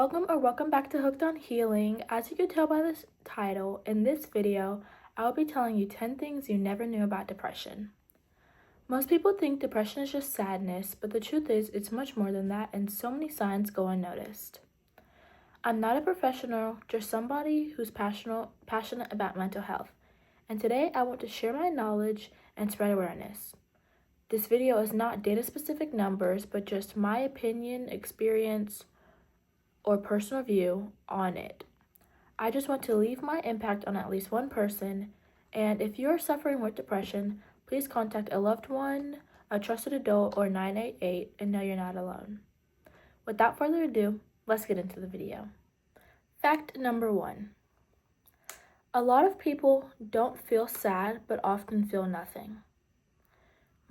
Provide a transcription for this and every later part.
Welcome back to Hooked on Healing. As you can tell by this title, in this video, I will be telling you 10 things you never knew about depression. Most people think depression is just sadness, but the truth is it's much more than that, and so many signs go unnoticed. I'm not a professional, just somebody who's passionate about mental health, and today I want to share my knowledge and spread awareness. This video is not data-specific numbers, but just my opinion, experience, or personal view on it. I just want to leave my impact on at least one person, and if you are suffering with depression, please contact a loved one, a trusted adult, or 988 and know you're not alone. Without further ado, let's get into the video. Fact number 1. A lot of people don't feel sad, but often feel nothing.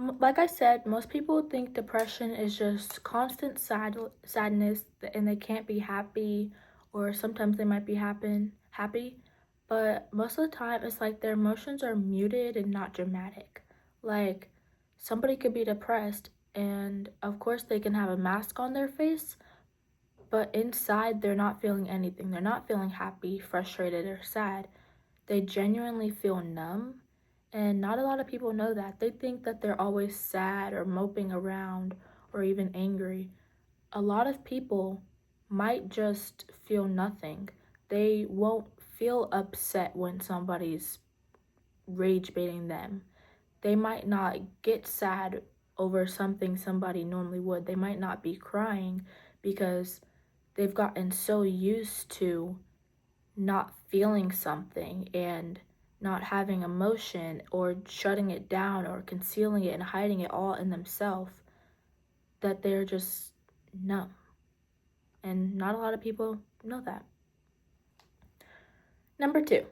Like I said, most people think depression is just constant sadness and they can't be happy, or sometimes they might be happy, but most of the time it's like their emotions are muted and not dramatic. Like somebody could be depressed and of course they can have a mask on their face, but inside they're not feeling anything. They're not feeling happy, frustrated, or sad. They genuinely feel numb. And not a lot of people know that. They think that they're always sad or moping around or even angry. A lot of people might just feel nothing. They won't feel upset when somebody's rage baiting them. They might not get sad over something somebody normally would. They might not be crying because they've gotten so used to not feeling something and not having emotion or shutting it down or concealing it and hiding it all in themselves that they're just numb. And not a lot of people know that. Number 2,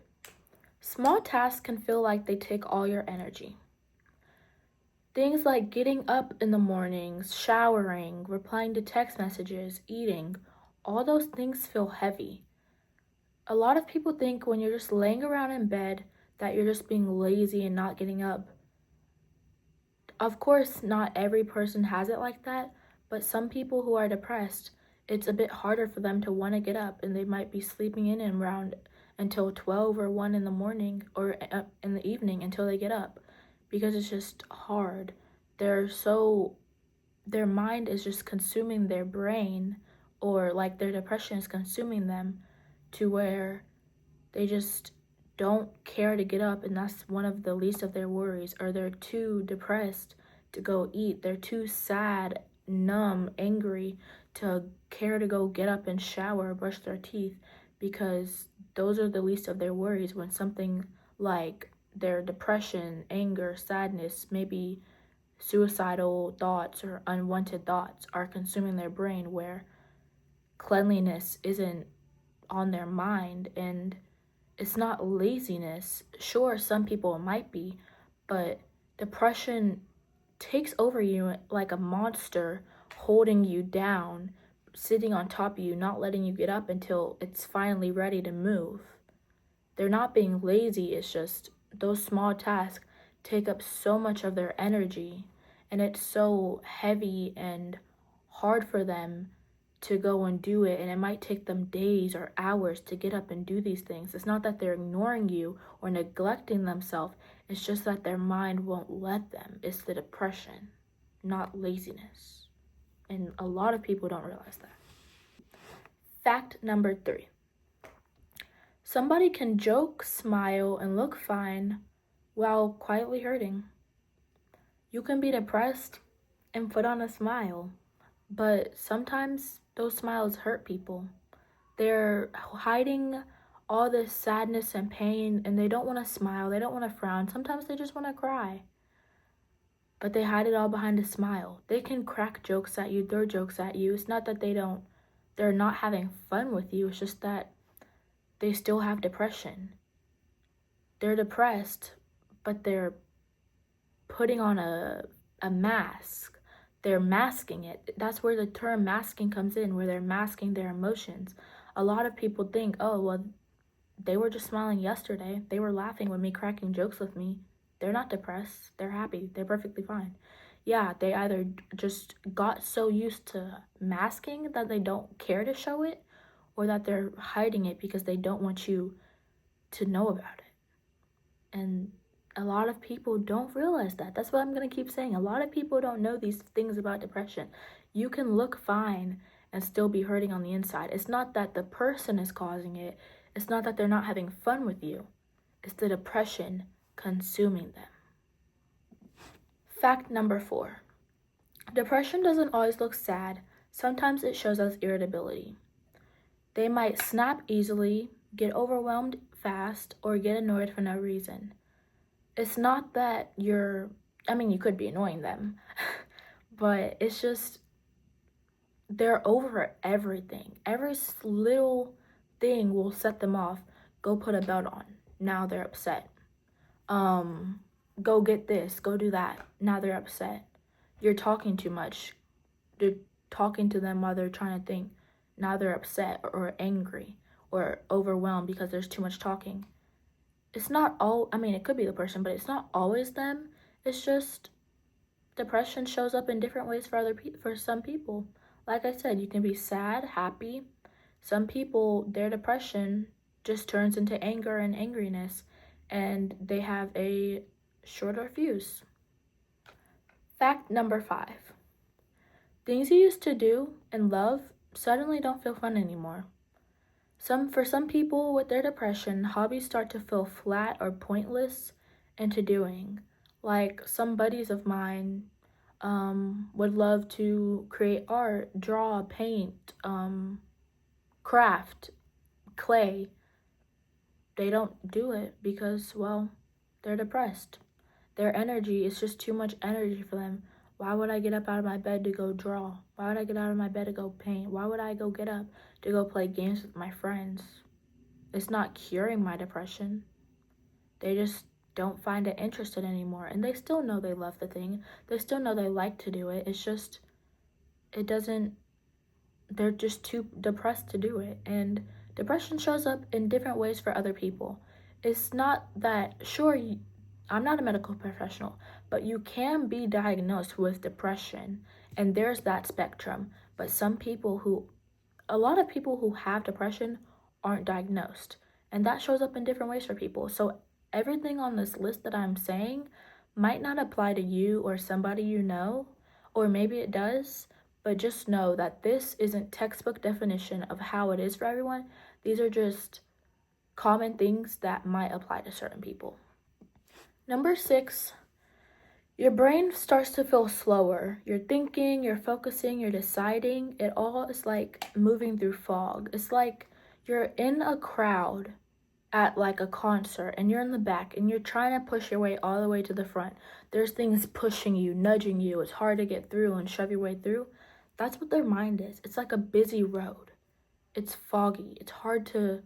small tasks can feel like they take all your energy. Things like getting up in the mornings, showering, replying to text messages, eating, all those things feel heavy. A lot of people think when you're just laying around in bed that you're just being lazy and not getting up. Of course, not every person has it like that, but some people who are depressed, it's a bit harder for them to want to get up, and they might be sleeping in and around until 12 or 1 in the morning or in the evening until they get up because it's just hard. Their mind is just consuming their brain, or like their depression is consuming them to where they just don't care to get up, and that's one of the least of their worries. Or they're too depressed to go eat. They're too sad, numb, angry to care to go get up and shower or brush their teeth, because those are the least of their worries when something like their depression, anger, sadness, maybe suicidal thoughts or unwanted thoughts are consuming their brain, where cleanliness isn't on their mind. And it's not laziness. Sure, some people it might be, but depression takes over you like a monster, holding you down, sitting on top of you, not letting you get up until it's finally ready to move. They're not being lazy, it's just those small tasks take up so much of their energy, and it's so heavy and hard for them to go and do it, and it might take them days or hours to get up and do these things. It's not that they're ignoring you or neglecting themselves, it's just that their mind won't let them. It's the depression, not laziness. And a lot of people don't realize that. Fact number 3. Somebody can joke, smile, and look fine while quietly hurting. You can be depressed and put on a smile, but sometimes those smiles hurt people. They're hiding all this sadness and pain, and they don't want to smile, they don't want to frown. Sometimes they just want to cry, but they hide it all behind a smile. They can crack jokes at you, throw jokes at you. It's not that they're not having fun with you. It's just that they still have depression. They're depressed, but they're putting on a mask. They're masking it. That's where the term masking comes in, where they're masking their emotions. A lot of people think, oh, well, they were just smiling yesterday. They were laughing with me, cracking jokes with me. They're not depressed. They're happy. They're perfectly fine. Yeah, they either just got so used to masking that they don't care to show it, or that they're hiding it because they don't want you to know about it. And a lot of people don't realize that. That's what I'm going to keep saying. A lot of people don't know these things about depression. You can look fine and still be hurting on the inside. It's not that the person is causing it. It's not that they're not having fun with you. It's the depression consuming them. Fact number 4. Depression doesn't always look sad. Sometimes it shows as irritability. They might snap easily, get overwhelmed fast, or get annoyed for no reason. It's not that you could be annoying them, but it's just they're over everything. Every little thing will set them off. Go put a belt on. Now they're upset. Go get this. Go do that. Now they're upset. You're talking too much. You're talking to them while they're trying to think. Now they're upset or angry or overwhelmed because there's too much talking. It's not it could be the person, but it's not always them. It's just depression shows up in different ways for some people. Like I said, you can be sad, happy. Some people, their depression just turns into anger and angriness, and they have a shorter fuse. Fact number 5. Things you used to do and love suddenly don't feel fun anymore. For some people with their depression, hobbies start to feel flat or pointless into doing. Like some buddies of mine would love to create art, draw, paint, craft, clay. They don't do it because, well, they're depressed. Their energy is just too much energy for them. Why would I get up out of my bed to go draw? Why would I get out of my bed to go paint? Why would I go get up to go play games with my friends? It's not curing my depression. They just don't find it interested anymore. And they still know they love the thing. They still know they like to do it. It's just, they're just too depressed to do it. And depression shows up in different ways for other people. It's not that, sure, I'm not a medical professional, but you can be diagnosed with depression, and there's that spectrum. But a lot of people who have depression aren't diagnosed, and that shows up in different ways for people. So everything on this list that I'm saying might not apply to you or somebody you know, or maybe it does, but just know that this isn't textbook definition of how it is for everyone. These are just common things that might apply to certain people. Number 6, your brain starts to feel slower. You're thinking, you're focusing, you're deciding. It all is like moving through fog. It's like you're in a crowd at like a concert and you're in the back and you're trying to push your way all the way to the front. There's things pushing you, nudging you. It's hard to get through and shove your way through. That's what their mind is. It's like a busy road. It's foggy. It's hard to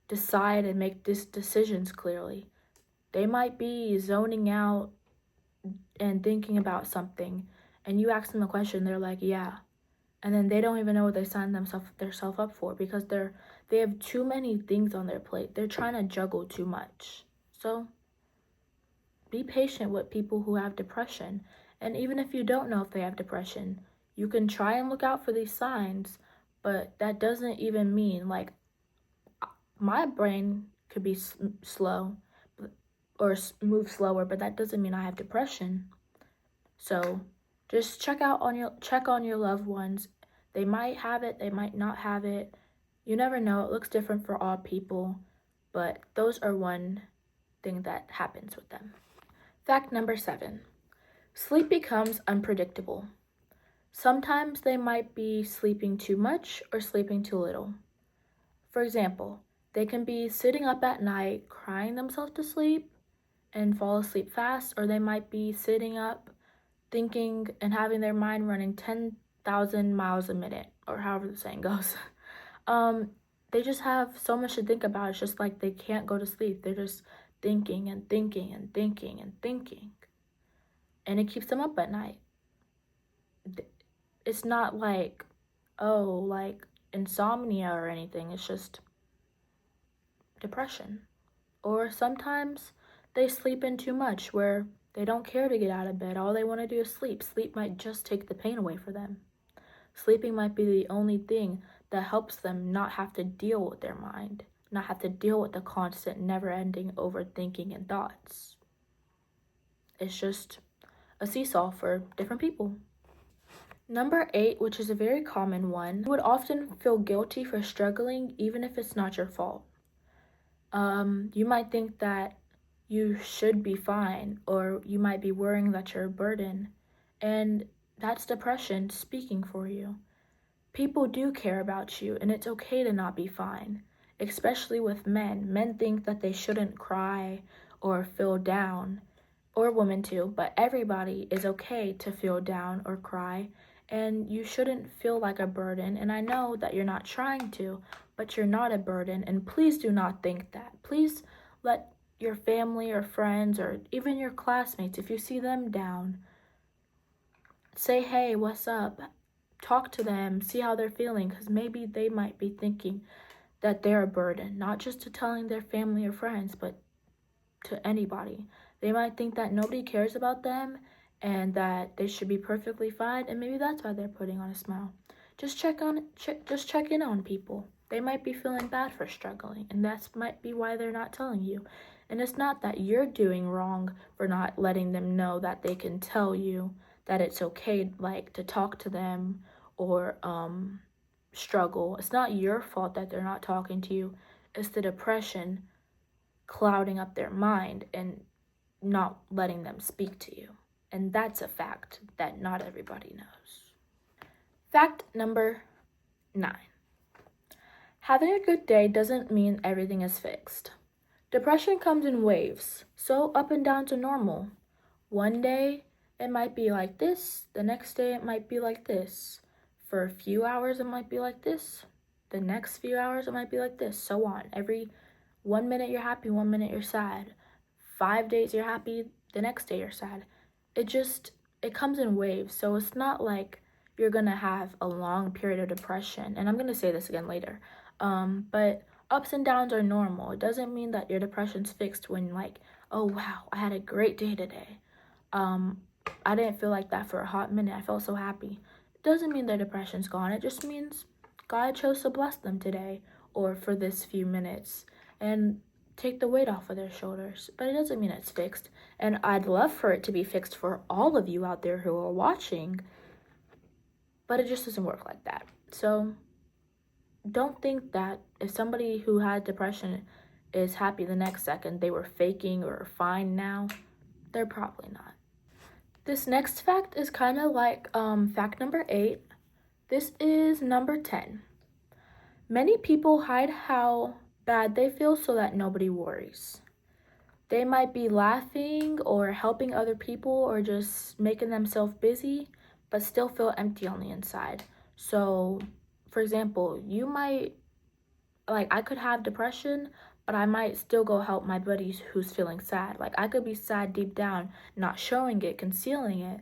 decide and make decisions clearly. They might be zoning out and thinking about something, and you ask them a question, they're like, yeah. And then they don't even know what they signed themselves up for because they have too many things on their plate. They're trying to juggle too much. So be patient with people who have depression. And even if you don't know if they have depression, you can try and look out for these signs, but that doesn't even mean, like, my brain could be slow or move slower, but that doesn't mean I have depression. So just check on your loved ones. They might have it, they might not have it. You never know. It looks different for all people, but those are one thing that happens with them. Fact number 7. Sleep becomes unpredictable. Sometimes they might be sleeping too much or sleeping too little. For example, they can be sitting up at night crying themselves to sleep and fall asleep fast, or they might be sitting up thinking and having their mind running 10,000 miles a minute, or however the saying goes. They just have so much to think about. It's just like they can't go to sleep. They're just thinking and thinking and thinking and thinking. And it keeps them up at night. It's not like, like insomnia or anything. It's just depression. Or sometimes they sleep in too much where they don't care to get out of bed. All they want to do is sleep. Sleep might just take the pain away for them. Sleeping might be the only thing that helps them not have to deal with their mind, not have to deal with the constant, never-ending overthinking and thoughts. It's just a seesaw for different people. Number 8, which is a very common one, you would often feel guilty for struggling even if it's not your fault. You might think that you should be fine, or you might be worrying that you're a burden, and that's depression speaking for you. People do care about you, and it's okay to not be fine, especially with men. Men think that they shouldn't cry or feel down, or women too, but everybody is okay to feel down or cry, and you shouldn't feel like a burden. And I know that you're not trying to, but you're not a burden, and please do not think that. Please let your family or friends or even your classmates, if you see them down, say, hey, what's up? Talk to them, see how they're feeling, because maybe they might be thinking that they're a burden, not just to telling their family or friends, but to anybody. They might think that nobody cares about them and that they should be perfectly fine, and maybe that's why they're putting on a smile. Just check in on people. They might be feeling bad for struggling, and that might be why they're not telling you. And it's not that you're doing wrong for not letting them know that they can tell you that it's okay, like, to talk to them or struggle. It's not your fault that they're not talking to you. It's the depression clouding up their mind and not letting them speak to you. And that's a fact that not everybody knows. Fact number 9. Having a good day doesn't mean everything is fixed. Depression comes in waves, so up and downs are normal. One day it might be like this, the next day it might be like this. For a few hours it might be like this, the next few hours it might be like this, so on. Every 1 minute you're happy, 1 minute you're sad. 5 days you're happy, the next day you're sad. It comes in waves, so it's not like you're gonna have a long period of depression. And I'm gonna say this again later. But ups and downs are normal. It doesn't mean that your depression's fixed when, like, oh wow, I had a great day today. I didn't feel like that for a hot minute. I felt so happy. It doesn't mean their depression's gone. It just means God chose to bless them today or for this few minutes and take the weight off of their shoulders. But it doesn't mean it's fixed. And I'd love for it to be fixed for all of you out there who are watching, but it just doesn't work like that. So don't think that if somebody who had depression is happy the next second, they were faking or fine now. They're probably not. This next fact is kind of like fact number 8. This is number 10. Many people hide how bad they feel so that nobody worries. They might be laughing or helping other people or just making themselves busy, but still feel empty on the inside. So, for example, you might, like, I could have depression, but I might still go help my buddies who's feeling sad. Like, I could be sad deep down, not showing it, concealing it,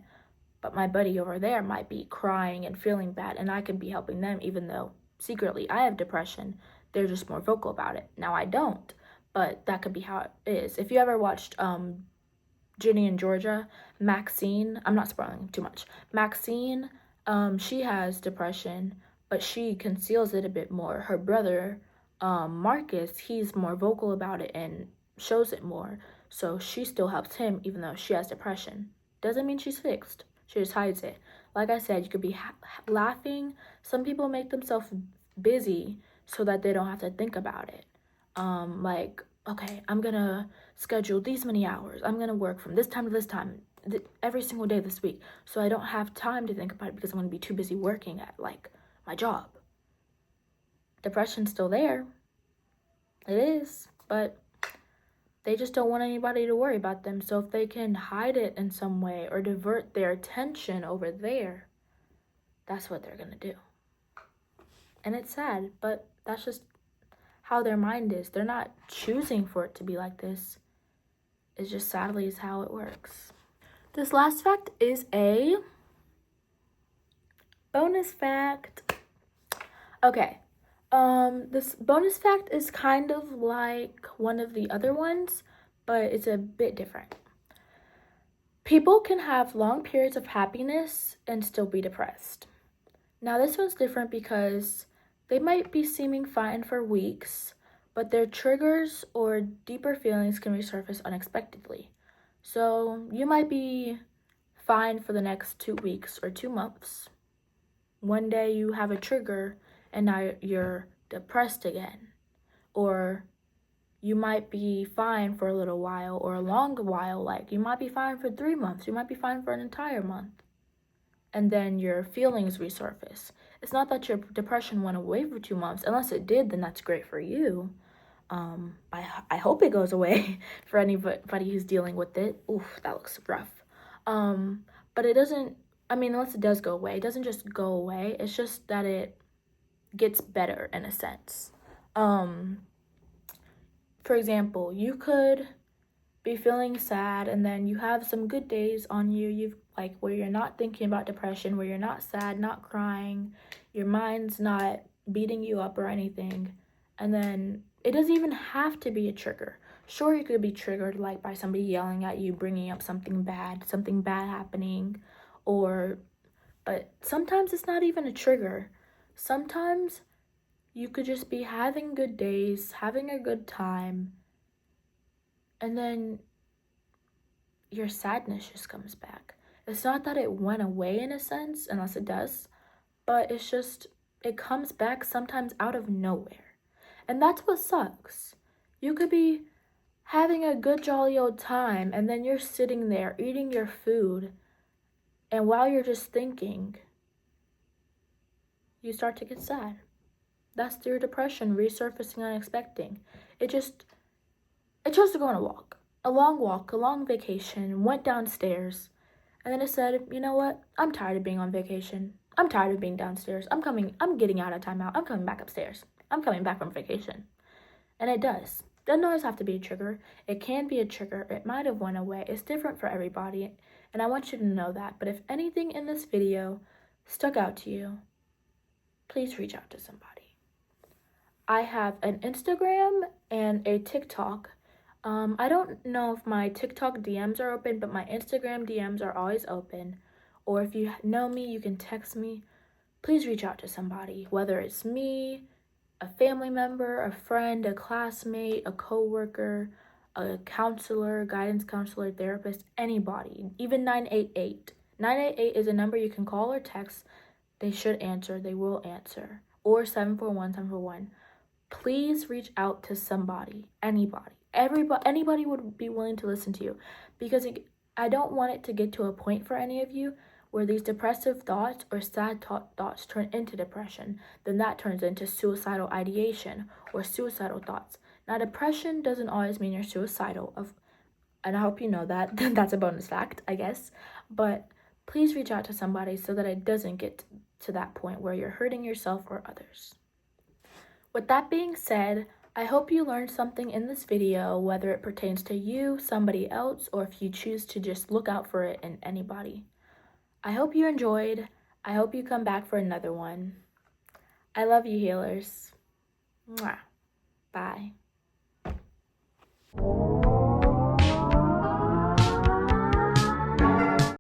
but my buddy over there might be crying and feeling bad, and I could be helping them even though secretly I have depression. They're just more vocal about it. Now I don't, but that could be how it is. If you ever watched Ginny and Georgia, Maxine, I'm not spoiling too much. Maxine, she has depression, but she conceals it a bit more. Her brother, Marcus, he's more vocal about it and shows it more. So she still helps him even though she has depression. Doesn't mean she's fixed. She just hides it. Like I said, you could be laughing. Some people make themselves busy so that they don't have to think about it. Like, okay, I'm gonna schedule these many hours. I'm gonna work from this time to this time every single day this week, so I don't have time to think about it because I'm gonna be too busy working at, like, my job. Depression's still there. It is, but they just don't want anybody to worry about them. So if they can hide it in some way or divert their attention over there, that's what they're gonna do. And it's sad, but that's just how their mind is. They're not choosing for it to be like this. It's just sadly is how it works. This last fact is a bonus fact. Okay. This bonus fact is kind of like one of the other ones, but it's a bit different. People can have long periods of happiness and still be depressed. Now, this one's different because They might be seeming fine for weeks, but their triggers or deeper feelings can resurface unexpectedly. So you might be fine for the next 2 weeks or 2 months. One day you have a trigger and now you're depressed again. Or you might be fine for a little while or a long while, like you might be fine for 3 months, you might be fine for an entire month. And then your feelings resurface. It's not that your depression went away for 2 months. Unless it did, then that's great for you. I hope it goes away for anybody who's dealing with it. Oof, that looks rough. But it doesn't, I mean, unless it does go away, it doesn't just go away. It's just that it gets better in a sense. For example, you could be feeling sad and then you have some good days on you. You've like where you're not thinking about depression, where you're not sad, not crying, your mind's not beating you up or anything. And then it doesn't even have to be a trigger. Sure, you could be triggered like by somebody yelling at you, bringing up something bad happening, but sometimes it's not even a trigger. Sometimes you could just be having good days, having a good time, and then your sadness just comes back. It's not that it went away in a sense, unless it does, but it's just, it comes back sometimes out of nowhere. And that's what sucks. You could be having a good jolly old time and then you're sitting there eating your food, and while you're just thinking, you start to get sad. That's your depression resurfacing unexpected. It chose to go on a long walk, a long vacation, went downstairs, and then it said, you know what? I'm tired of being on vacation. I'm tired of being downstairs. I'm getting out of timeout. I'm coming back upstairs. I'm coming back from vacation. And it does. Doesn't always have to be a trigger. It can be a trigger. It might have went away. It's different for everybody. And I want you to know that. But if anything in this video stuck out to you, please reach out to somebody. I have an Instagram and a TikTok. I don't know if my TikTok DMs are open, but my Instagram DMs are always open. Or if you know me, you can text me. Please reach out to somebody, whether it's me, a family member, a friend, a classmate, a coworker, a counselor, guidance counselor, therapist, anybody, even 988. 988 is a number you can call or text. They should answer. They will answer. Or 741-741. Please reach out to somebody, anybody. Anybody would be willing to listen to you, because I don't want it to get to a point for any of you where these depressive thoughts or sad thoughts turn into depression. Then that turns into suicidal ideation or suicidal thoughts. Now, depression doesn't always mean you're suicidal, and I hope you know that. That's a bonus fact, I guess. But please reach out to somebody so that it doesn't get to that point where you're hurting yourself or others. With that being said, I hope you learned something in this video, whether it pertains to you, somebody else, or if you choose to just look out for it in anybody. I hope you enjoyed. I hope you come back for another one. I love you, healers. Mwah. Bye.